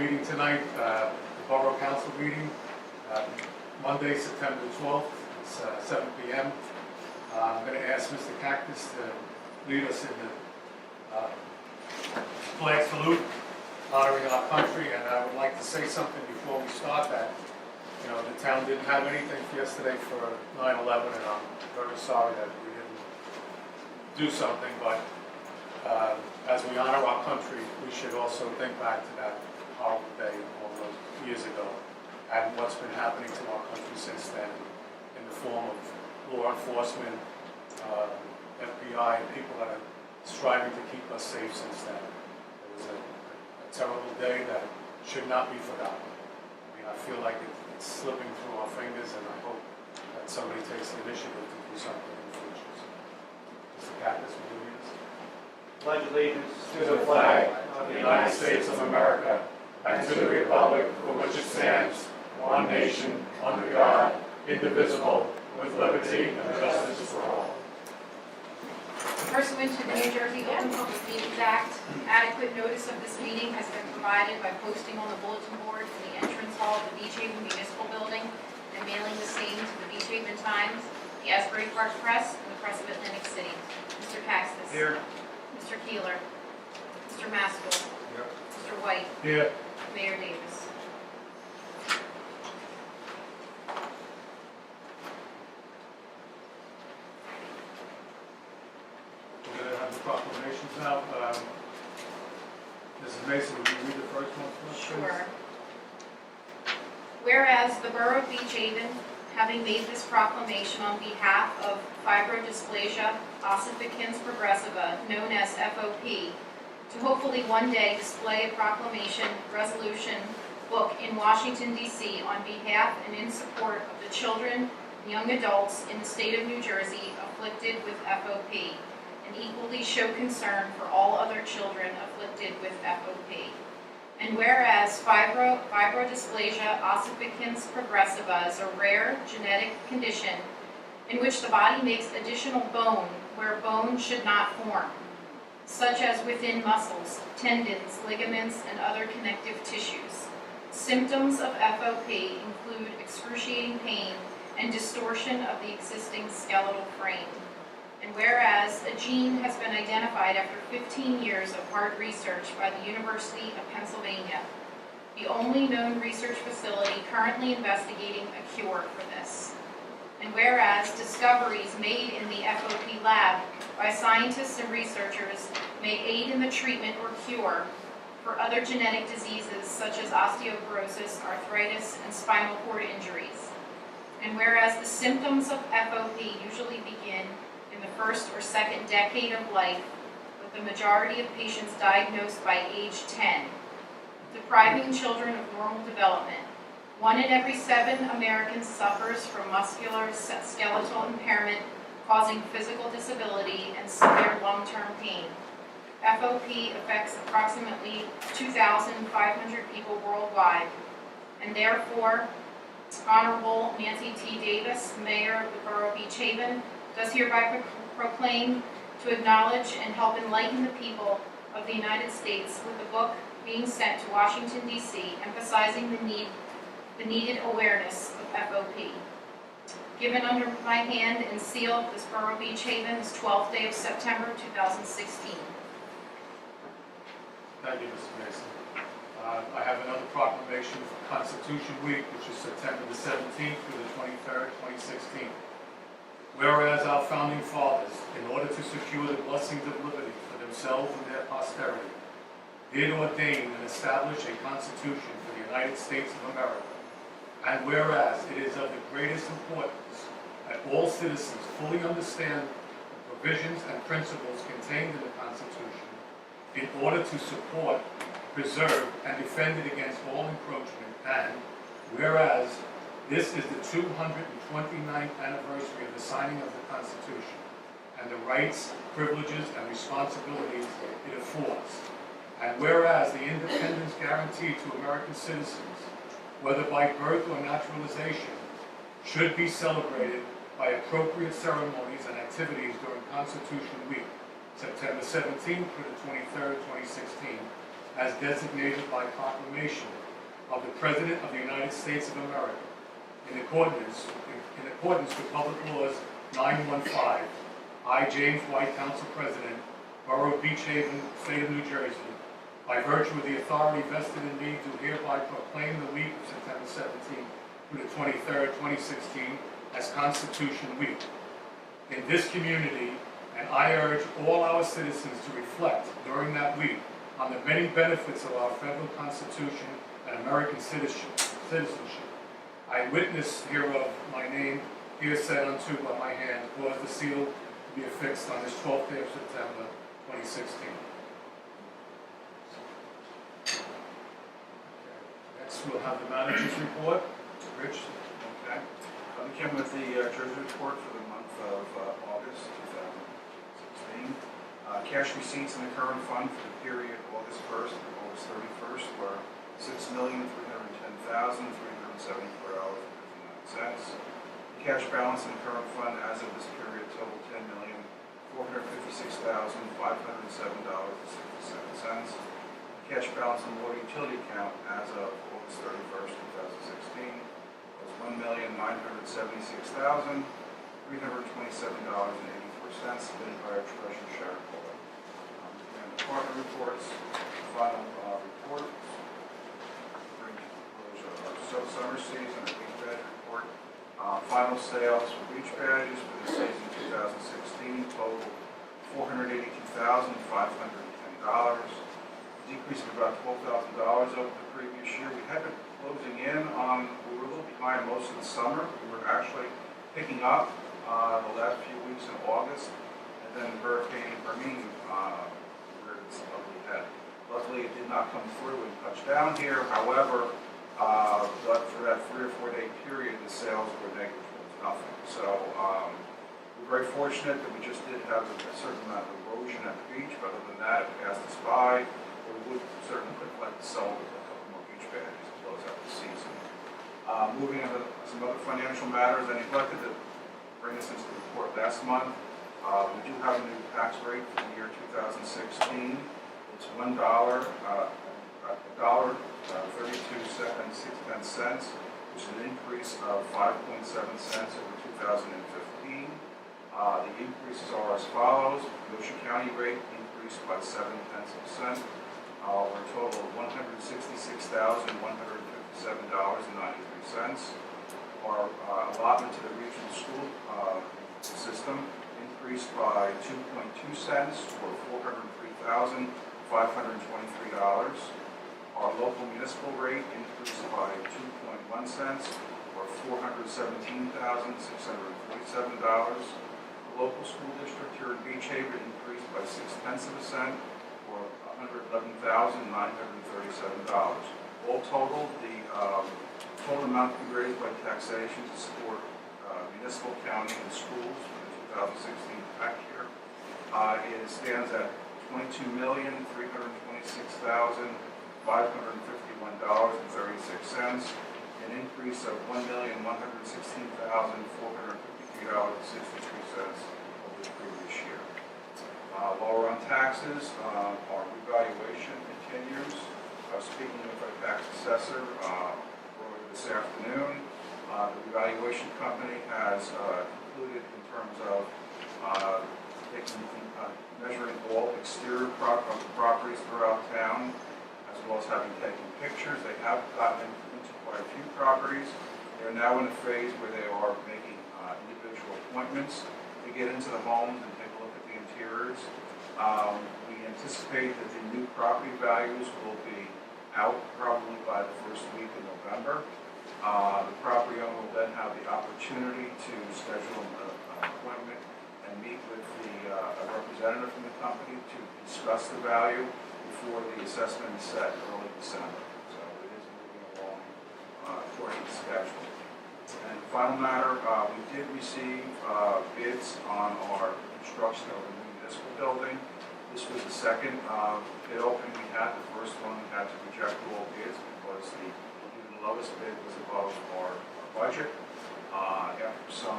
meeting tonight, the Borough Council meeting, Monday, September 12th, it's 7 p.m. I'm going to ask Mr. Cactus to lead us in the flag salute, honoring our country, and I would like to say something before we start that, you know, the town didn't have anything yesterday for 9/11, and I'm very sorry that we didn't do something, but as we honor our country, we should also think back to that horrible day all those years ago and what's been happening to our country since then in the form of law enforcement, FBI, and people that are striving to keep us safe since then. It was a terrible day that should not be forgotten. I mean, I feel like it's slipping through our fingers, and I hope that somebody takes the initiative to do something in the future. So, Mr. Cactus, will you read us? Pledge allegiance To the flag of the United States of America and to the republic for which it stands, one nation, under God, indivisible, with liberty and justice for all. Pursuant to the New Jersey Open Public Meetings Act, adequate notice of this meeting has been provided by posting on the bulletin board in the entrance hall of the Beach Haven Municipal Building and mailing the same to the Beach Haven Times, the Asbury Park Press, and the Press of Atlantic City. Mr. Cactus. Here. Mr. Keeler. Mr. Maskell. Here. Mr. White. Here. Mayor Davis. We're going to have the proclamations now. Mrs. Mason, would you read the first one for us, please? Sure. Whereas the Borough of Beach Haven, having made this proclamation on behalf of fibrodysplasia ossificans progressiva, known as FOP, to hopefully one day display a proclamation, resolution, book in Washington, D.C. on behalf and in support of the children and young adults in the state of New Jersey afflicted with FOP, and equally show concern for all other children afflicted with FOP. And whereas fibrodysplasia ossificans progressiva is a rare genetic condition in which the body makes additional bone where bone should not form, such as within muscles, tendons, ligaments, and other connective tissues. Symptoms of FOP include excruciating pain and distortion of the existing skeletal frame. And whereas a gene has been identified after 15 years of hard research by the University of Pennsylvania, the only known research facility currently investigating a cure for this. And whereas discoveries made in the FOP lab by scientists and researchers may aid in the treatment or cure for other genetic diseases such as osteoporosis, arthritis, and spinal cord injuries. And whereas the symptoms of FOP usually begin in the first or second decade of life, with the majority of patients diagnosed by age 10, depriving children of normal development. 1 in every 7 Americans suffers from musculoskeletal impairment, causing physical disability and severe long-term pain. FOP affects approximately 2,500 people worldwide, and therefore, Honorable Nancy T. Davis, Mayor of the Borough of Beach Haven, does hereby proclaim to acknowledge and help enlighten the people of the United States with the book being sent to Washington, D.C., emphasizing the needed awareness of FOP. Given under my hand and sealed this Borough of Beach Haven, this 12th day of September, 2016. Thank you, Mr. Mason. I have another proclamation for Constitution Week, which is September the 17th through the 23rd, 2016. Whereas our founding fathers, in order to secure the blessings of liberty for themselves and their posterity, did ordain and establish a Constitution for the United States of America. And whereas it is of the greatest importance that all citizens fully understand the provisions and principles contained in the Constitution in order to support, preserve, and defend it against all encroachment, and whereas this is the 229th anniversary of the signing of the Constitution and the rights, privileges, and responsibilities it affords. And whereas the independence guaranteed to American citizens, whether by birth or naturalization, should be celebrated by appropriate ceremonies and activities during Constitution Week, September 17th through the 23rd, 2016. as designated by proclamation of the President of the United States of America, in accordance with Public Laws 915, I, James White, Council President, Borough of Beach Haven, State of New Jersey, by virtue of the authority vested in me, do hereby proclaim the week of September 17th through the 23rd, 2016, as Constitution Week in this community, and I urge all our citizens to reflect during that week on the many benefits of our federal Constitution and American citizenship. I witness hereof my name here said unto by my hand, cause the seal to be affixed on this 12th day of September, 2016. Next, we'll have the manager's report. Rich? Okay. I begin with the treasury report for the month of August 2016. Cash receipts in the current fund for the period August 1st through August 31st were $6,310,374.59. The cash balance in the current fund as of this period totaled $10,456,507.67. The cash balance in the water utility account as of August 31st, 2016 was $1,976,327.84, submitted by our treasurer, Sharon Fuller. And department reports, final report, bring to closure our summer season, our beach badge report. Final sales for beach badges for the season 2016 total $482,510. Decrease of about $12,000 over the previous year. We had been closing in on, we were a little behind most of the summer. We were actually picking up the last few weeks in August, and then Hurricane Hermine reared its ugly head. Luckily, it did not come through and touch down here. However, but for that 3 or 4 day period, the sales were negligible, nothing. So we're very fortunate that we just did have a certain amount of erosion at the beach, but other than that, it passed us by. We would certainly like to sell a couple more beach badges to close out the season. Moving on to some other financial matters, I neglected to bring this into the report last month. We do have a new tax rate for the year 2016. It's $1.32.6, which is an increase of 5.7 cents over 2015. The increases are as follows. The Ocean County rate increased by 0.7%. Or a total of $166,157.93. Our allotment to the regional school system increased by 2.2 cents, or $403,523. Our local municipal rate increased by 2.1 cents, or $417,647. The local school district here in Beach Haven increased by 0.6 cents, or $111,937. All total, the total amount to be raised by taxation to support municipal, county, and schools for the 2016 tax year stands at $22,326,551.36, an increase of $1,116,453.63 over the previous year. Lower on taxes, our revaluation continues. I was speaking with our tax assessor earlier this afternoon. The revaluation company has concluded in terms of measuring all exterior properties throughout town, as well as having taken pictures. They have gotten into quite a few properties. They are now in a phase where they are making individual appointments to get into the homes and take a look at the interiors. We anticipate that the new property values will be out probably by the first week in November. The property owner will then have the opportunity to schedule an appointment and meet with a representative from the company to discuss the value before the assessment is set early December. So it is moving along according to schedule. And final matter, we did receive bids on our construction of a new municipal building. This was the second bid opening we had. The first one we had to reject all bids because the lowest bid was above our budget. After some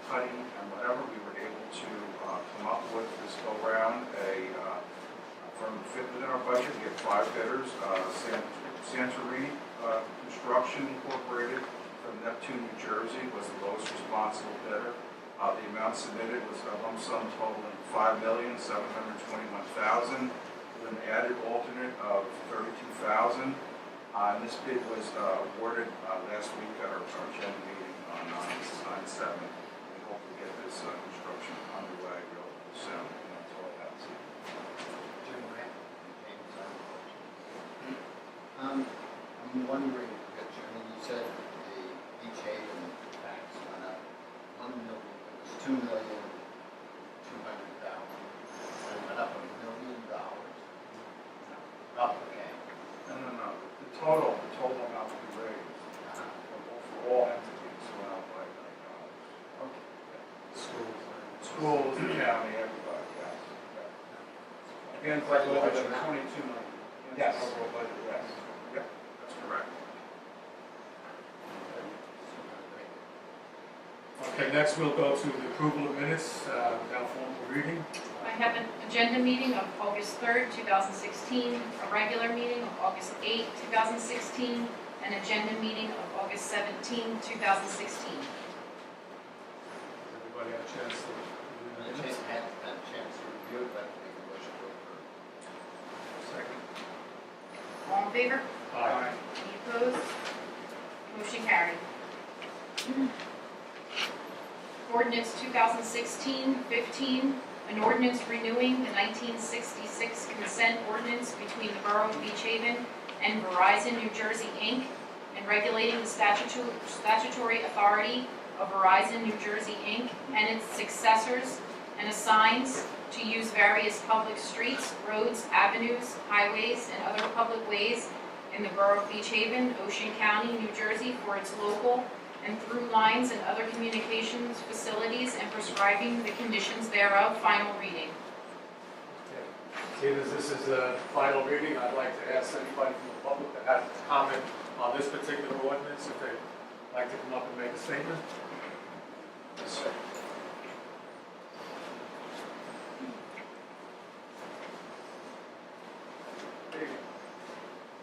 cutting and whatever, we were able to come up with this go-round a firm fit within our budget. We had 5 5 bidders. Santorini Construction Incorporated from Neptune, New Jersey was the lowest responsible bidder. The amount submitted was a lump sum totaling $5,721,000 with an added alternate of $32,000. And this bid was awarded last week at our agenda meeting on 9/7. We hope to get this construction underway real soon. And that's all I have to say. I'm wondering, Rich, I mean, you said the beach haven tax went up 1 million, it was $2,200,000. It went up $1 million. Up again. No. The total amount to be raised for all entities went up by $1 million. Okay. Schools, the county, everybody, yes. Again, it's like a little bit of 22 million. Yes. Overall budget, yes. Yep, that's correct. Okay, next we'll go to the approval of minutes without formal reading. I have an agenda meeting of August 3rd, 2016, a regular meeting of August 8th, 2016, an agenda meeting of August 17th, 2016. Everybody had a chance to review the minutes? Had a chance to review it, but make a motion to approve. Second. All in favor? Aye. Any opposed? Motion carried. Ordinance 2016-15, an ordinance renewing the 1966 consent ordinance between the Borough of Beach Haven and Verizon New Jersey, Inc., and regulating the statutory authority of Verizon New Jersey, Inc., and its successors, and assigns to use various public streets, roads, avenues, highways, and other public ways in the Borough of Beach Haven, Ocean County, New Jersey, for its local and through lines and other communications facilities, and prescribing the conditions thereof. Final reading. Seeing as this is a final reading, I'd like to ask anybody from the public that has a comment on this particular ordinance, if they'd like to come up and make a statement. Yes, sir. Good evening.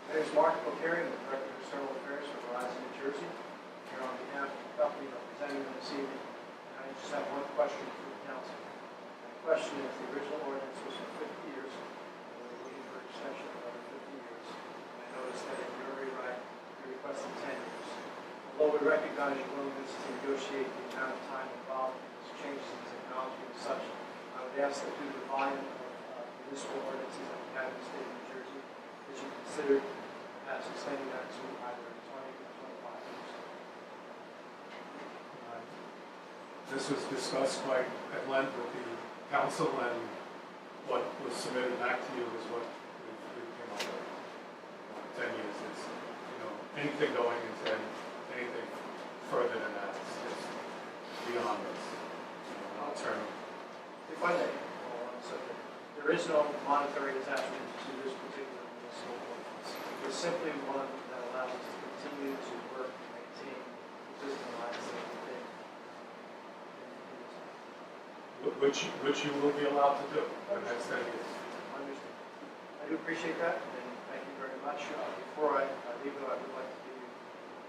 My name is Mark Bocari, I'm the Director of External Affairs for Verizon New Jersey. Here on behalf of the company representing them this evening, and I just have one question for the council. My question is, the original ordinance was for 50 years, and we're waiting for an extension of another 50 years. And I noticed that in your rewrite, you're requesting 10 years. Although we recognize your willingness to negotiate the amount of time involved in these changes in technology and such, I would ask that due to the volume of municipal ordinances that we have in the state of New Jersey, that you consider perhaps extending that to either 20 or 25 years. This was discussed quite at length with the council, and what was submitted back to you is what we came up with. 10 years is, anything going into anything further than that is just beyond this. I'll turn. If I may, hold on a second. There is no monetary attachment to this particular municipal ordinance. It's simply one that allows us to continue to work and maintain existing lines that have been Which you will be allowed to do in the next 10 years. Understood. I do appreciate that, and thank you very much. Before I leave, though, I would like to give you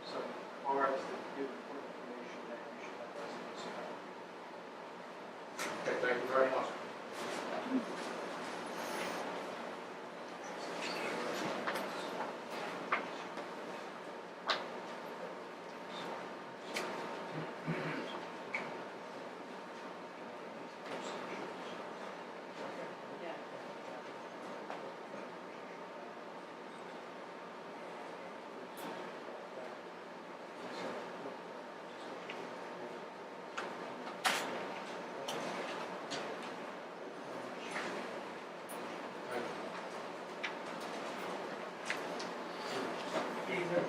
some cards that give important information that you should have residents have. Okay, thank you very much. Evening.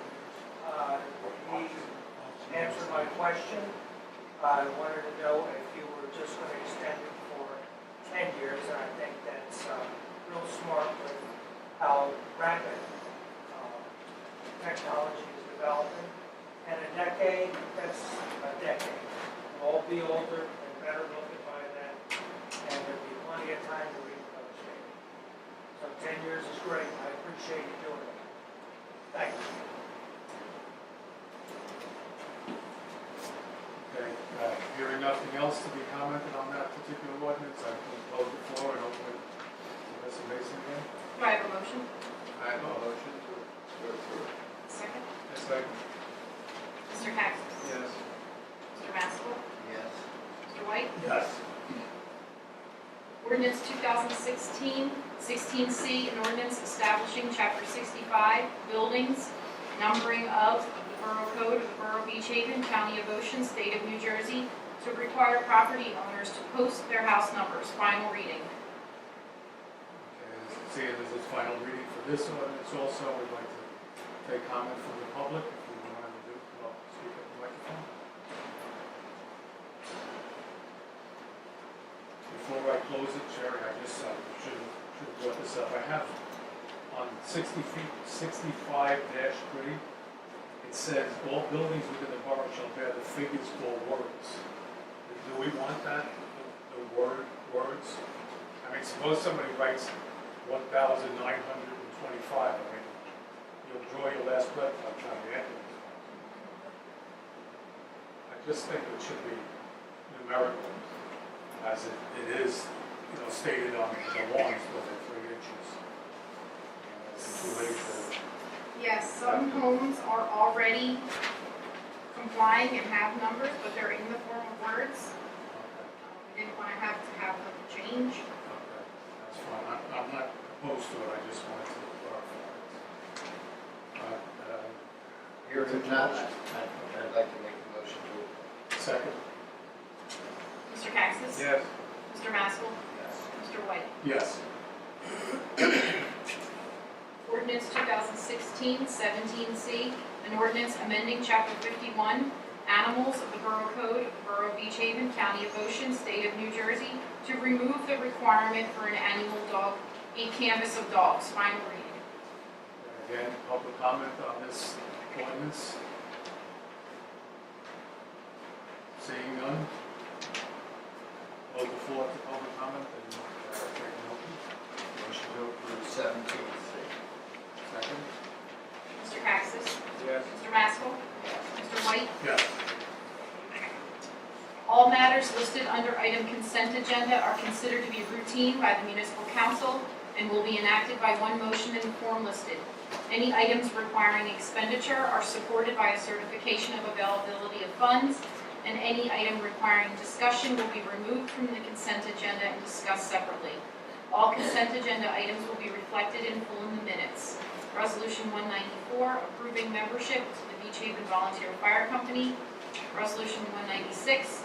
He answered my question. I wanted to know if you were just going to extend it for 10 years, and I think that's real smart with how rapid technology is developing. And a decade, that's a decade. We'll all be older and better looking by then, and there'll be plenty of time to renegotiate. So 10 years is great. I appreciate Thank you. Okay, hearing nothing else to be commented on that particular ordinance, I will close the floor and open it to Mr. Mason again. Do I have a motion? I have a motion to approve. Second. Yes, second. Mr. Taxis? Yes. Mr. Maskell? Yes. Mr. White? Yes. Ordinance 2016-16C, an ordinance establishing Chapter 65, Buildings, numbering of the Borough Code of the Borough of Beach Haven, County of Ocean, State of New Jersey, to require property owners to post their house numbers. Final reading. Okay, seeing as it's final reading for this ordinance also, we'd like to take comment from the public. If you want to do, come up, speak at the microphone. Before I close it, Sherry, I just should have brought this up. I have on 65-3, it says, all buildings within the borough shall bear the figures or words. Do we want that, the words? I mean, suppose somebody writes 1,925, I mean, you'll draw your last breath by the time you enter this. I just think it should be numerical, as it is, stated on the lawns within 3 inches. It's too late for. Yes, some homes are already complying and have numbers, but they're in the form of words. We didn't want to have them change. Okay, that's fine. I'm not opposed to it, I just wanted to clarify it. Here if not, I'd like to make a motion to. Second? Mr. Taxis? Yes. Mr. Maskell? Yes. Mr. White? Yes. Ordinance 2016-17C, an ordinance amending Chapter 51, Animals of the Borough Code of the Borough of Beach Haven, County of Ocean, State of New Jersey, to remove the requirement for an annual dog, a canvas of dogs. Final reading. Again, public comment on this ordinance? Seeing none? Close the floor to public comment and take a motion. Motion to approve 17C. Second? Mr. Taxis? Yes. Mr. Maskell? Mr. White? Yes. All matters listed under item consent agenda are considered to be routine by the municipal council and will be enacted by one motion in the form listed. Any items requiring expenditure are supported by a certification of availability of funds, and any item requiring discussion will be removed from the consent agenda and discussed separately. All consent agenda items will be reflected in full in the minutes. Resolution 194, approving membership to the Beach Haven Volunteer Fire Company. Resolution 196,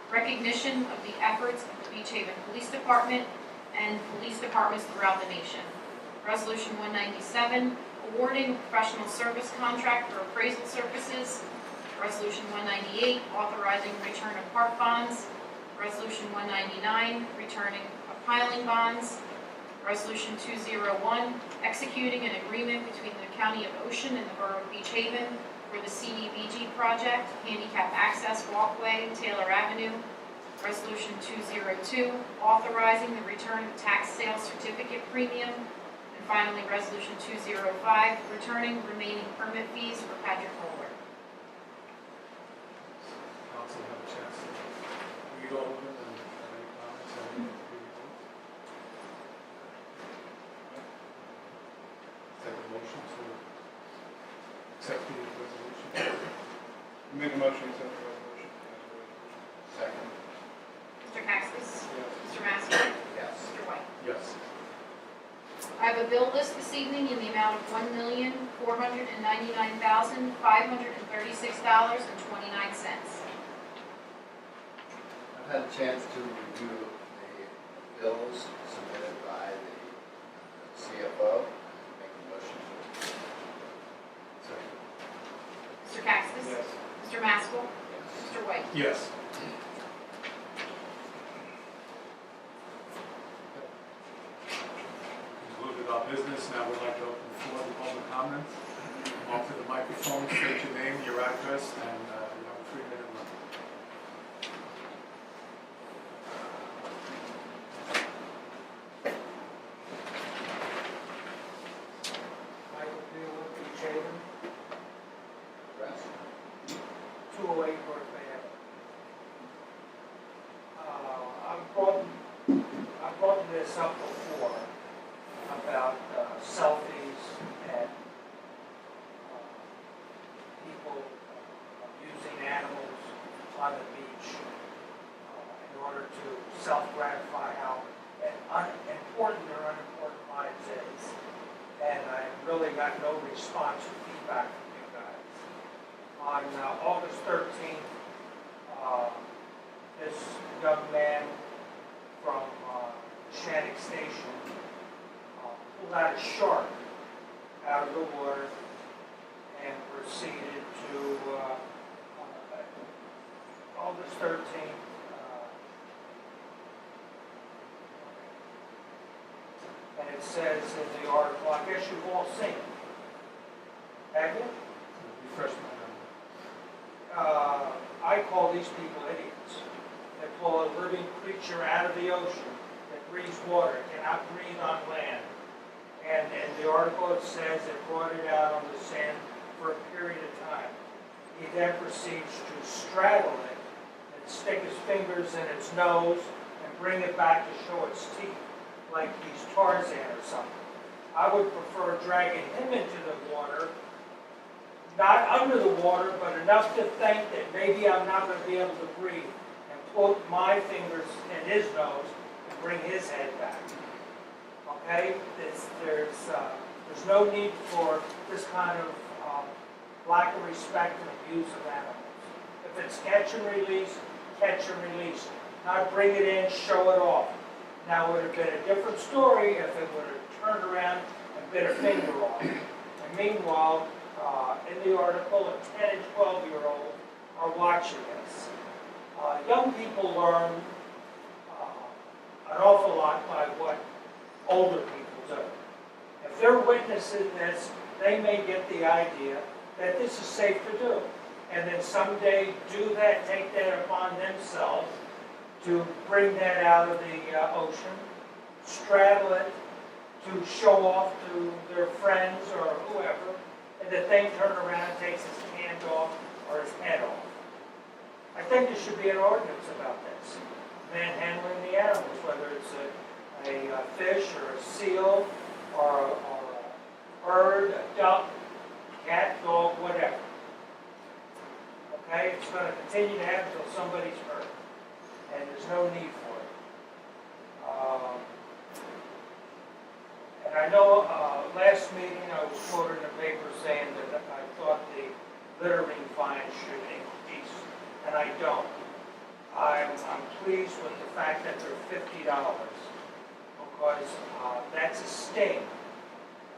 recognition of the efforts of the Beach Haven Police Department and police departments throughout the nation. Resolution 197, awarding professional service contract for appraisal services. Resolution 198, authorizing return of park bonds. Resolution 199, returning of piling bonds. Resolution 201, executing an agreement between the County of Ocean and the Borough of Beach Haven for the CDBG project, handicap access walkway, Taylor Avenue. Resolution 202, authorizing the return of tax sales certificate premium. And finally, Resolution 205, returning remaining permit fees for Patrick Moeller. Council have a chance to read all of them and have any comments on any of the reports? Take a motion to accept the resolution. Make a motion to accept the resolution. Second. Mr. Taxis? Yes. Mr. Maskell? Yes. Mr. White? Yes. I have a bill list this evening in the amount of $1,499,536.29. I've had a chance to review the bills submitted by the CFO. Make a motion to approve. Second. Mr. Taxis? Yes. Mr. Maskell? Yes. Mr. White? Yes. Concluded our business. Now we'd like to open the floor to public comment. Come up to the microphone, state your name, your address, and you have a 3-minute limit. Michael Beal with Beach Haven. this up before about selfies and people using animals on the beach in order to self-gratify how important or unimportant lives is. And I really got no response or feedback from you guys. On August 13th, this young man from Shannick Station pulled out a shark out of the water and proceeded to, August 13th, and it says in the article, I guess you've all seen it. Have you? Refresh my memory. I call these people idiots. They pull a living creature out of the ocean that breathes water, cannot breathe on land. And in the article it says they brought it out on the sand for a period of time. He then proceeds to straddle it and stick his fingers in its nose and bring it back to show its teeth, like he's Tarzan or something. I would prefer dragging him into the water, not under the water, but enough to think that maybe I'm not going to be able to breathe, and put my fingers in his nose and bring his head back. Okay? There's no need for this kind of lack of respect and abuse of animals. If it's catch and release, catch and release. Not bring it in, show it off. Now, it would have been a different story if it would have turned around and bit a finger off. And meanwhile, in the article, a 10 and 12-year-old are watching this. Young people learn an awful lot by what older people do. If they're witnessing this, they may get the idea that this is safe to do. And then someday do that, take that upon themselves to bring that out of the ocean, straddle it to show off to their friends or whoever, and the thing turn around and takes his hand off or his head off. I think there should be an ordinance about this. Manhandling the animals, whether it's a fish or a seal or a bird, a duck, cat, dog, whatever. Okay? It's going to continue to happen until somebody's hurt. And there's no need for it. And I know last meeting I was quoted in the paper saying that I thought the littering fine should increase, and I don't. I'm pleased with the fact that they're $50 because that's a sting.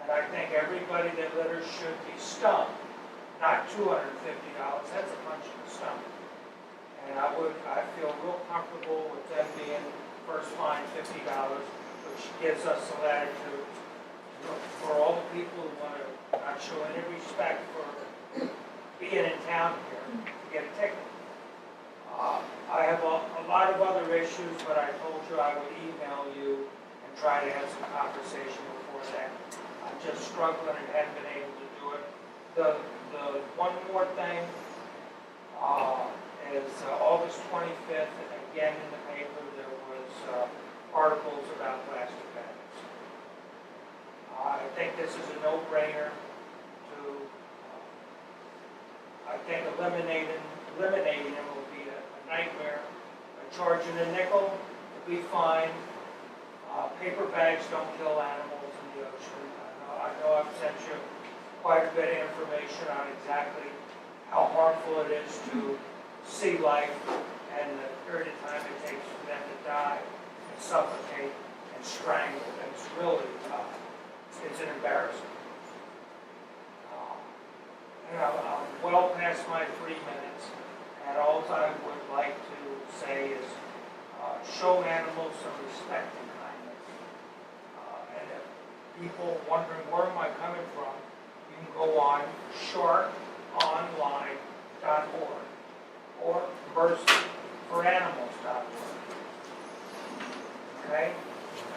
And I think everybody that litters should be stung, not $250. That's a punch in the stomach. And I feel real comfortable with them being first fine $50, which gives us the latitude for all the people who want to not show any respect for being in town here to get a ticket. I have a lot of other issues, but I told you I would email you and try to have some conversation before then. I'm just struggling and haven't been able to do it. The one more thing is August 25th, and again in the paper there was articles about plastic bags. I think this is a no-brainer to, I think eliminating them will be a nightmare. Charging a nickel will be fine. Paper bags don't kill animals in the ocean. I know I've sent you quite a bit of information on exactly how harmful it is to sea life and the period of time it takes for them to die and suffocate and strangle. And it's really, it's an embarrassment. I'm well past my 3 minutes, and all I would like to say is show animals some respect and kindness. And if people wondering where am I coming from, you can go on sharkonline.org or mercyforanimals.org. Okay?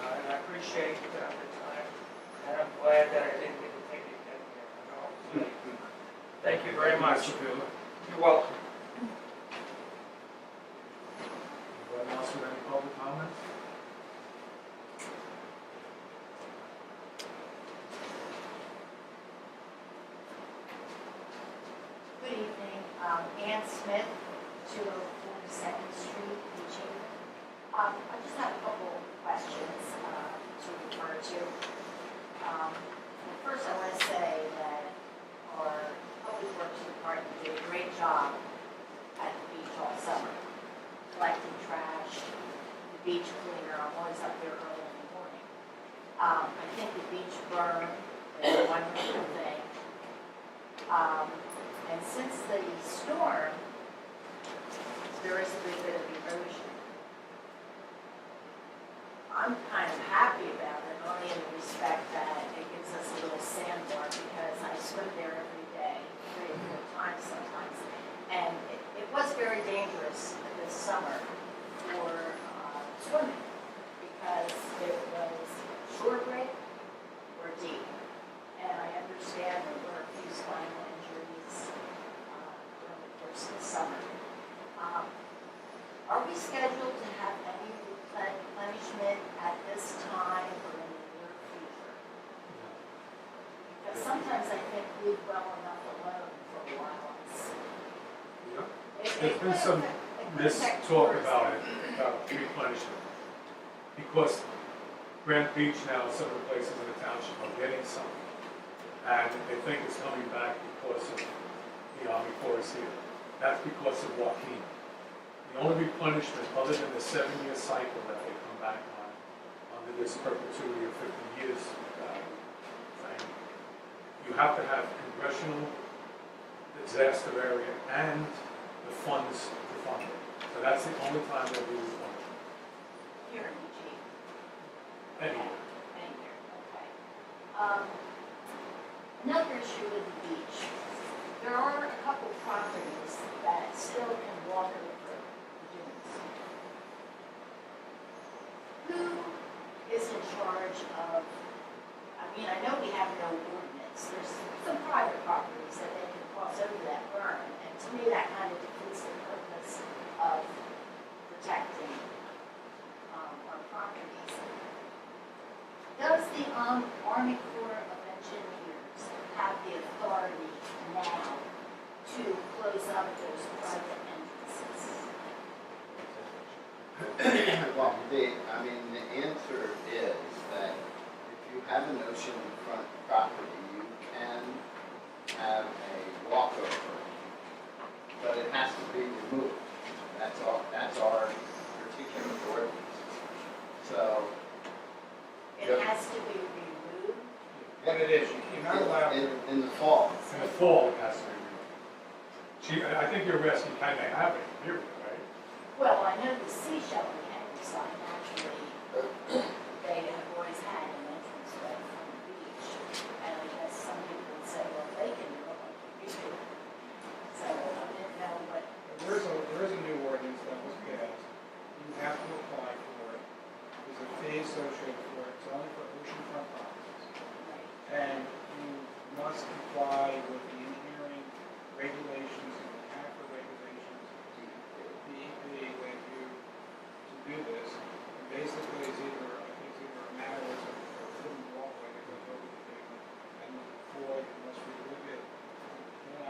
And I appreciate the time, and I'm glad that I didn't get to take it again. Thank you very much. You're welcome. Anybody else with any public comments? Ann Smith, 204 Second Street, Beach Haven. I just have a couple questions to refer to. First, I want to say that our public works department did a great job at the beach all summer, collecting trash, the beach cleaner. I'm always up there early in the morning. I think the beach burn is a wonderful thing. And since the storm, there is a little bit of erosion. I'm kind of happy about it, only in the respect that it gives us a little sandbar because I swim there every day, 3 or 4 times sometimes. And it was very dangerous this summer for swimming because it was shore break or deep. And I understand there were a few spinal injuries during the course of the summer. Are we scheduled to have any replenishment at this time or in the near future? Because sometimes I think we've well enough alone for a while. There's been some mis-talk about it, about replenishment. Because Grant Beach now, some of the places in the township are getting some. And they think it's coming back because of the Army Corps is here. That's because of Joaquin. The only replenishment, other than the 7-year cycle that they come back on, under this perpetuity of 50 years thing, you have to have congressional disaster area and the funds to fund it. So that's the only time they'll be replenished. Here in Eugene. Any year. Any year, okay. Another issue with the beach. There are a couple properties that still can walk over the dunes. Who is in charge of, I mean, I know we have no ordinance. There's some private properties that they can cross over that burn. And to me, that kind of defeats the purpose of protecting our properties. Does the Army Corps of Engineers have the authority now to close up those private entrances? Well, the answer is that if you have an oceanfront property, you can have a walkover, but it has to be removed. That's our particular ordinance. So. It has to be removed? What it is, you're not allowed to. In the fall. In the fall, it has to be removed. I think you're asking, can they have it here, right? Well, I know the seashell mechanics sign actually, they have always had an entrance way from the beach. And I guess some people would say, well, they can do it like you do. So I didn't know what. There is a new ordinance that was passed. You have to apply for it. There's a fee associated for it. It's only for oceanfront properties. And you must comply with the engineering regulations and mechanical regulations, the EPA that you to do this. And basically, I think it's either a matter of a wooden walkway that goes over the thing, and before you must remove it. You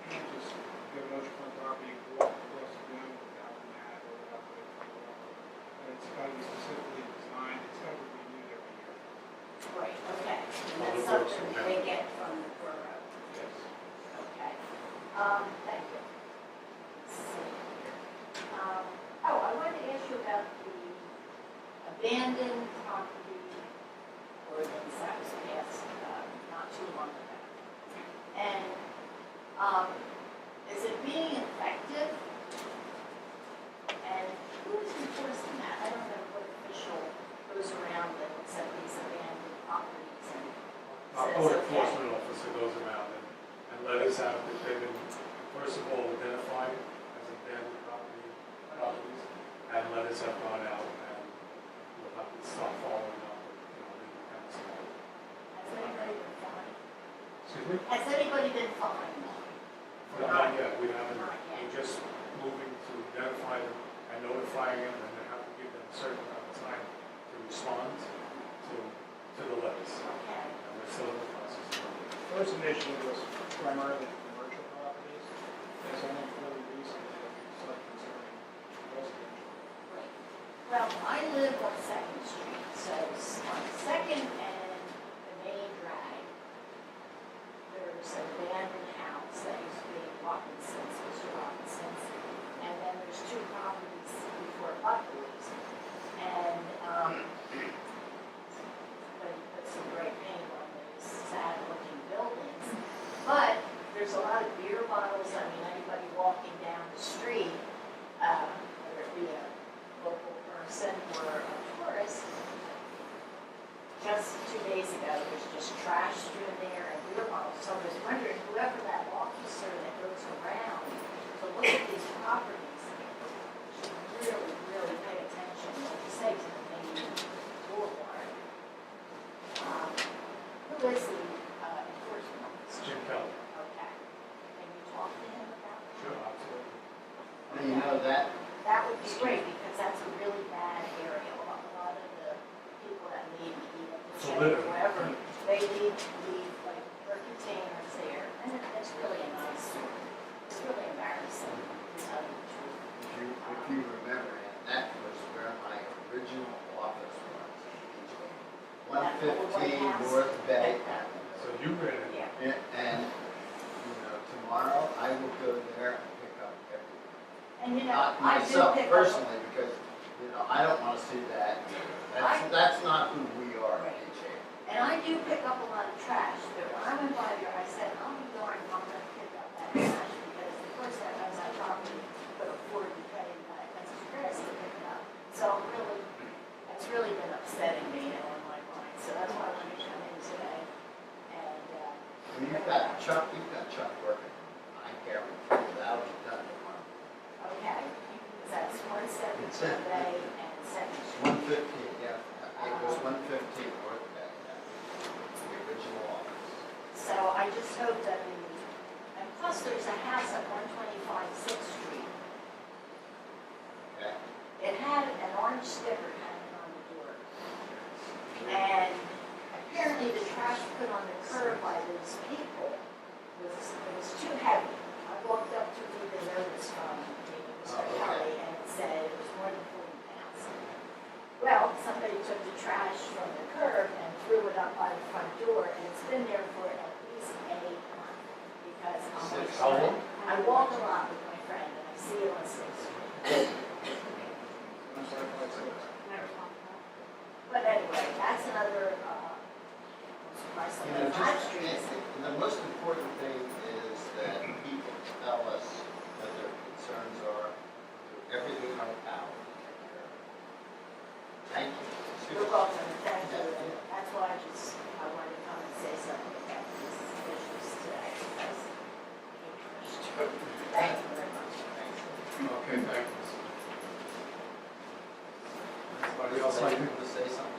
can't just go to oceanfront property and walk across the dune without the mat or without the walkway. And it's got to be specifically designed. It's got to be renewed every year. Right, okay. And that's something they get from the borough. Yes. Okay. Thank you. Let's see here. I wanted to ask you about the abandoned property ordinance that was passed not too long ago. And is it being effective? And who is enforcing that? I don't know what official goes around and looks at these abandoned properties and Our says, code okay. enforcement officer goes around and let us have, if they've been, first of all, identified as abandoned properties, and let us have gone out and we'll have to start following up with, legal counsel. Has anybody been fined? Excuse me? Has anybody been fined? No, not yet, we haven't, Not yet. we're just moving to identify them and notifying them, and they have to give them a certain amount of time to respond to the letters. Okay. And we're still in the process. First initiative was primarily commercial properties. There's I live on Second Street, so on Second and the main drag, there's an abandoned house that used to be Robinson's, Mr. Robinson's, and then there's two properties before Buckley's. And, but he put some great paint on those sad-looking buildings. But there's a lot of beer bottles, I mean, anybody walking down the street, whether it be a local person or a tourist, just 2 days ago, there's just trash strewn there and beer bottles. So I was wondering, whoever that officer that goes around to look at these properties should really, really pay attention, like you say, to the main boulevard. Who is the enforcement officer? Jim Kelly. Okay. Can you talk to him about that? Sure, absolutely. And you know that, That would be great, because that's a really bad area. A lot of the people that leave, eat at the It's a gym, litter. wherever, they leave like their containers there, and it's really a nice, it's really embarrassing, to tell you the truth. if you remember, that was where my original office was. 115 North Bay Avenue. So you ran it. Yeah. And, you know, tomorrow I will go there and pick up everything. And you know, Not I do myself pick up, personally, because, you know, I don't want to see that. That's not who we are, Right. PJ. and I do pick up a lot of trash, but when I went by there, I said, I'll be darned if I'm gonna pick up that trash, because the person that owns that property could afford to pay that extra grass to pick it up. So really, it's really been upsetting me, on my mind, so that's why I wanted to come in today, and, Well, you've got Chuck working. I guarantee that'll be done tomorrow. okay, because that's 117 Bay and Second Street. 115, yeah. It was 115 North Bay, the original office. So I just hope that and plus there's a house at 125 Sixth Street. Okay? It had an orange sticker hanging on the door. And apparently the trash put on the curb by those people was too heavy. I walked up to read the notice from Mr. Kelly, and it said it was more than 40 pounds. Well, somebody took the trash from the curb and threw it up by the front door, and it's been there for at least a month. Because How long? I walk a lot with my friend, and I see it on Sixth Street. But anyway, that's another, surprise. You know, just, the most important thing is that people tell us what their concerns are, do everything in our power to take care of it. Thank you. You're welcome, thank you. That's why I wanted to come and say something about these issues today. Because thank you very much. Okay, thank you. Anybody else Say- like to say something?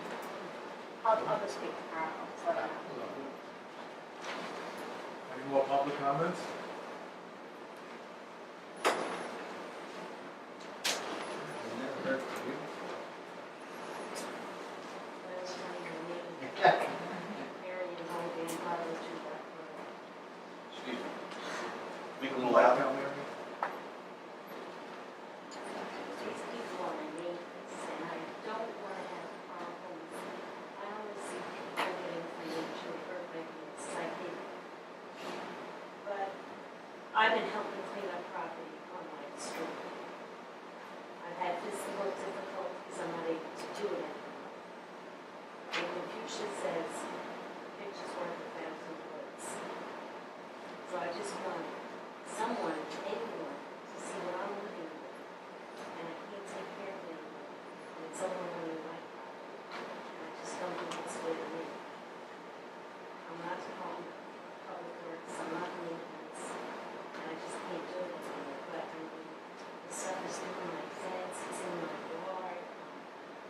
I'll just speak to Carol, so that. Any more public comments? We never heard from you. There's money in the meeting. Mary and Holly and Carla to that. Excuse me. Speak a little loud. Down there? These people on my name, and I don't want to have problems. I honestly think they're getting financial hurt by being cited. But I've been helping clean up property on my street. I've had physical difficulties, I'm not able to do it anymore. And the future says, pictures worth 1,000 words. So I just want someone, anyone, to see what I'm living with. And I can't take care of it anymore. And it's overrunning my property. And I just don't think it's fair to me. I'm not Department of Public Works, I'm not maintenance, and I just can't do it anymore. But I mean, the stuff is doing my fence, it's in my yard.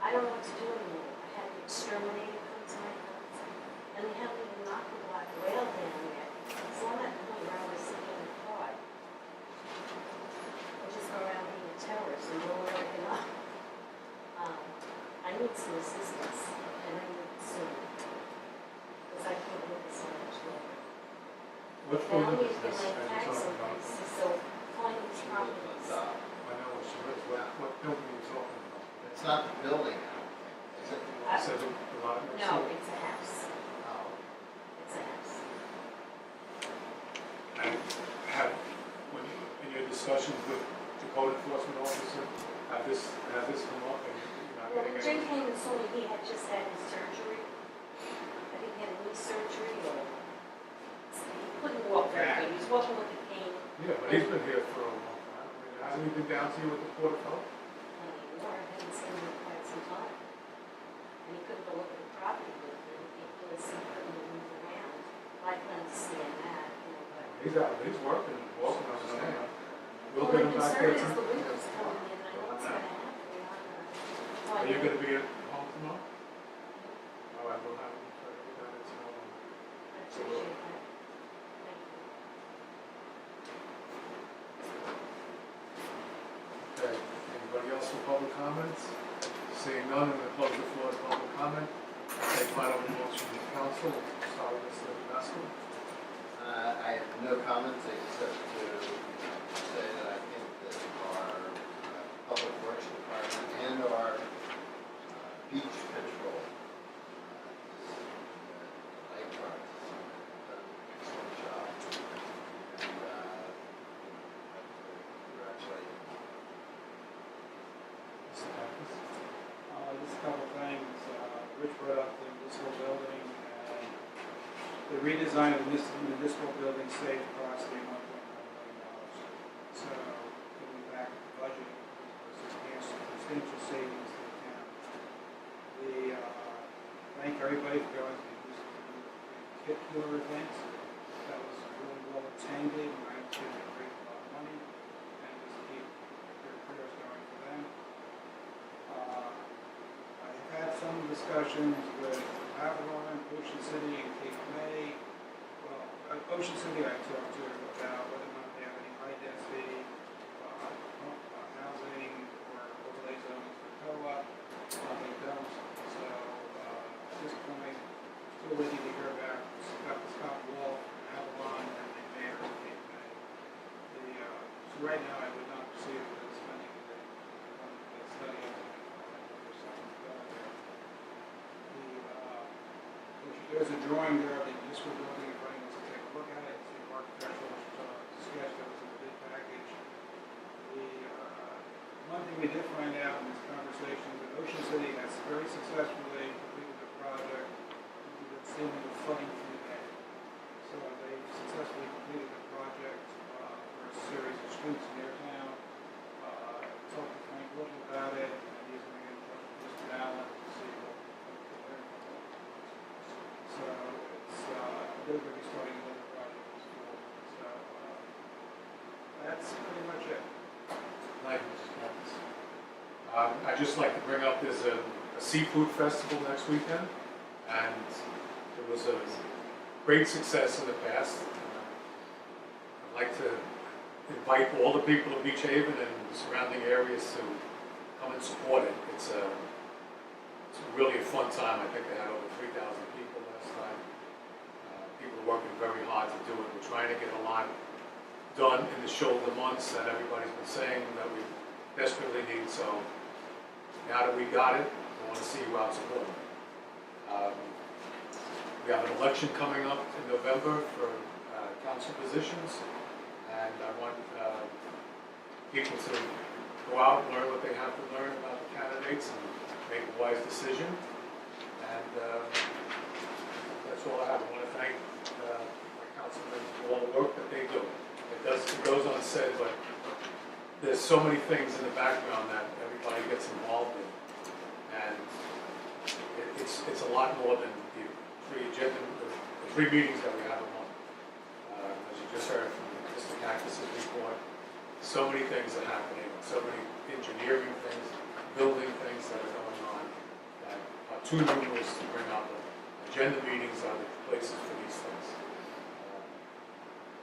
I don't know what to do anymore. I had the exterminator come to my house, and they haven't even knocked the black rail down yet. So I'm at the point where I was sick in the car. I just go around being a terrorist and no one looking up. I need some assistance, and I need it soon. Because I can't live this so much longer. What And road I need is to get this my that tax you're talking about? increases, so finding these properties. I know what she is, what building are you talking about? The It's not the building, I don't think, is it? It says a lot. No, it's a house. Oh. It's a house. And have, when you, in your discussions with the code enforcement officer, have this come up and you're not Well, getting Jim any? came and saw me, he had just had his surgery. I think he had a knee surgery or, he couldn't walk very good, he was walking with a cane. Yeah, but he's been here for a long time. I mean, hasn't he been down to you with the Port of Health? Anymore, hadn't seen him in quite some time. And he couldn't go look at the property with him, he couldn't see, couldn't move around. I couldn't see him that, you know, but. He's out, he's working, walking, I understand. We'll Well, get the him back concern there is too. the winter's coming in, I know it's gonna happen, we're not gonna. Are you gonna be at home tomorrow? All right, we'll have him try to get down there tomorrow. I appreciate that. Thank you. Okay, anybody else for public comments? Seeing none, I'm gonna close the floor to public comment. Take final remarks from the council, start with Mr. Masco. I have no comments except to say that I think that our Public Works Department and our beach patrol, lifeguards, have done an excellent job. And congratulate them. Mr. Pappas? Just a couple things, Rich brought up the municipal building, and the redesign of the municipal building saved approximately $1.1 million. So, getting back to the budget, was substantial savings to the town. Thank everybody for going to these particular events. That was really well attended, and I think they raised a lot of money, and just keep their prayers going for them. I've had some discussions with Avalon, Ocean City, and Cape May. Well, Ocean City I talked to about whether or not they have any high density housing or overlay zones for co-op. They don't. So at this point, still waiting to hear back about Scott Wall, Avalon, and the mayor of Cape May. So right now, I would not proceed with the spending of the study of for something going there. There's a drawing there of the municipal building, if anyone wants to take a look at it, it's the architectural sketch that was in the bid package. One thing we did find out in this conversation, that Ocean City has very successfully completed the project, with sealing the flooding through there. So they've successfully completed the project for a series of streets in their town. Talked to Frank Little about it, and he's going to get in touch with Mr. Allen to see what they're doing. So they're going to be starting another project this fall. So that's pretty much it. Thank you, Mr. Pappas. I'd just like to bring up, there's a seafood festival next weekend, and it was a great success in the past. I'd like to invite all the people of Beach Haven and the surrounding areas to come and support it. It's really a fun time. I think they had over 3,000 people last time. People are working very hard to do it. We're trying to get a lot done in the shoulder months that everybody's been saying that we desperately need. So now that we got it, I want to see you out supporting it. We have an election coming up in November for council positions, and I want people to go out and learn what they have to learn about the candidates and make a wise decision. And that's all I have. I want to thank my councilmen for all the work that they do. It goes unsaid, but there's so many things in the background that everybody gets involved in, and it's a lot more than the three meetings that we have a month. As you just heard from Mr. Cactus's report, so many things are happening, so many engineering things, building things that are going on that are too numerous to bring up. Agenda meetings are the places for these things.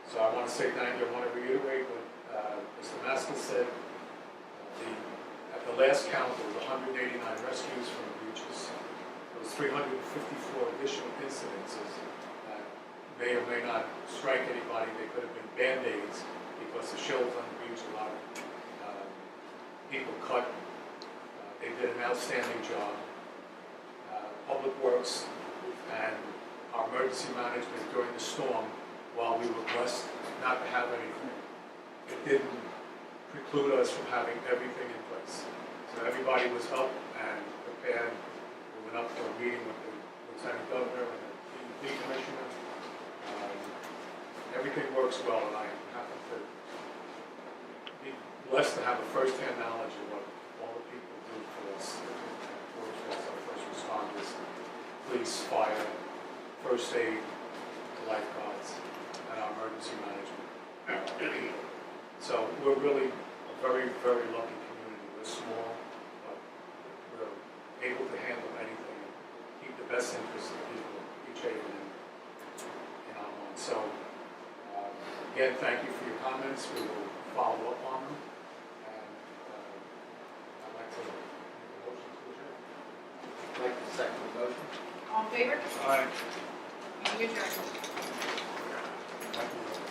So I want to say thank you. I want to reiterate what Mr. Maskell said. At the last count, there was 189 rescues from the beaches. There was 354 additional incidences that may or may not strike anybody. They could have been Band-Aids because the shells on the beach, a lot of people cut They did an outstanding job. Public Works and our emergency management during the storm, while we were blessed not to have anything, it didn't preclude us from having everything in place. So everybody was up and prepared. We went up for a meeting with the Lieutenant Governor and the DEP Commissioner. Everything works well, and I happen to be blessed to have a first-hand knowledge of what all the people do for us, our first responders, police, fire, first aid, lifeguards, and our emergency management. So we're really a very, very lucky community. We're small, but we're able to handle anything and keep the best interests of people, each other in our minds. So again, thank you for your comments. We will follow up on them. And I'd like to make a motion to adjourn. I'd like to second the motion. All in favor? Aye. Meeting adjourned. Thank you.